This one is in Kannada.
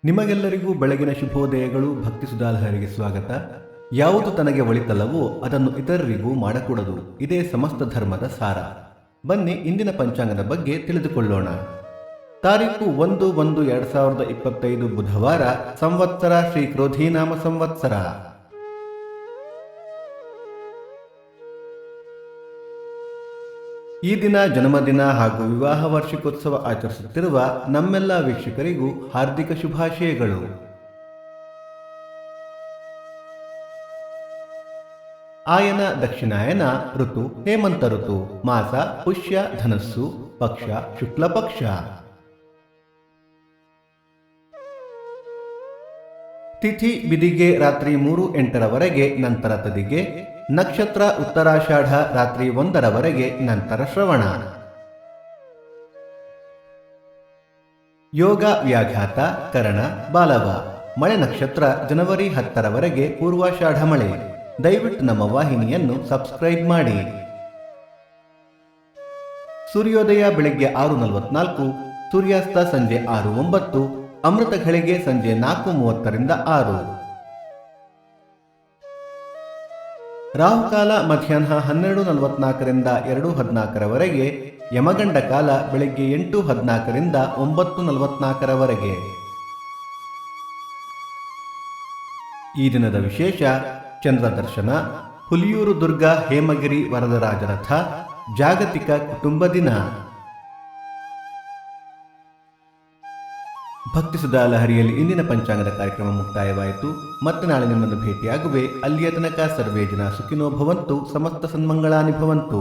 ನಿಮಗೆಲ್ಲರಿಗೂ ಬೆಳಗಿನ ಶುಭೋದಯಗಳು. ಭಕ್ತಿ ಸುಧಾಲಹರಿಗೆ ಸ್ವಾಗತ. ಯಾವುದು ತನಗೆ ಒಳಿತಲ್ಲವೋ ಅದನ್ನು ಇತರರಿಗೂ ಮಾಡಕೂಡದು, ಇದೇ ಸಮಸ್ತ ಧರ್ಮದ ಸಾರ. ಬನ್ನಿ ಇಂದಿನ ಪಂಚಾಂಗದ ಬಗ್ಗೆ ತಿಳಿದುಕೊಳ್ಳೋಣ. ತಾರೀಕು 1/1/2025 ಬುಧವಾರ, ಸಂವತ್ಸರ ಶ್ರೀ ಕ್ರೋಧೀನಾಮ ಸಂವತ್ಸರ. ಈ ದಿನ ಜನ್ಮದಿನ ಹಾಗೂ ವಿವಾಹ ವಾರ್ಷಿಕೋತ್ಸವ ಆಚರಿಸುತ್ತಿರುವ ನಮ್ಮೆಲ್ಲ ವೀಕ್ಷಕರಿಗೂ ಹಾರ್ದಿಕ ಶುಭಾಶಯಗಳು. ಆಯನ ದಕ್ಷಿಣಾಯನ, ಋತು ಹೇಮಂತ ಋತು, ಮಾಸ ಪುಷ್ಯ ಧನಸ್ಸು, ಪಕ್ಷ ಶುಕ್ಲ ಪಕ್ಷ. ತಿಥಿ ಬಿದಿಗೆ ರಾತ್ರಿ 3:08 ನಂತರ ತದಿಗೆ, ನಕ್ಷತ್ರ ಉತ್ತರಾಷಾಢ ರಾತ್ರಿ 1 ನಂತರ ಶ್ರವಣ. ಯೋಗ ವ್ಯಾಘಾತ, ಕರಣ, ಬಾಲವ. ಮಳೆ ನಕ್ಷತ್ರ ಜನವರಿ 10 ಪೂರ್ವಾಷಾಢ ಮಳೆ. ದಯವಿಟ್ಟು ನಮ್ಮ ವಾಹಿನಿಯನ್ನು ಸಬ್ಸ್ಕ್ರೈಬ್ ಮಾಡಿ. ಸೂರ್ಯೋದಯ ಬೆಳಗ್ಗೆ 6:44, ಸೂರ್ಯಾಸ್ತ ಸಂಜೆ 6:09, ಅಮೃತ ಘಳಿಗೆ ಸಂಜೆ 4:30 6. ರಾಹುಕಾಲ ಮಧ್ಯಾಹ್ನ 12:44 2:14, ಯಮಗಂಡ ಕಾಲ ಬೆಳಗ್ಗೆ 8:14 9:44. ಈ ದಿನದ ವಿಶೇಷ: ಚಂದ್ರ ದರ್ಶನ, ಹುಲಿಯೂರು ದುರ್ಗ ಹೇಮಗಿರಿ ವರದರಾಜ ರಥ, ಜಾಗತಿಕ ಕುಟುಂಬ ದಿನ. ಭಕ್ತಿ ಸುಧಾ ಲಹರಿಯಲ್ಲಿ ಇಂದಿನ ಪಂಚಾಂಗದ ಕಾರ್ಯಕ್ರಮ ಮುಕ್ತಾಯವಾಯಿತು. ಮತ್ತೆ ನಾಳೆ ನಿಮ್ಮನ್ನು ಭೇಟಿಯಾಗುವೆ. ಅಲ್ಲಿಯ ತನಕ ಸರ್ವೇ ಜನ ಸುಖಿನೋ ಭವಂತು, ಸಮಸ್ತ ಸನ್ಮಂಗಳಾನಿ ಭವಂತು.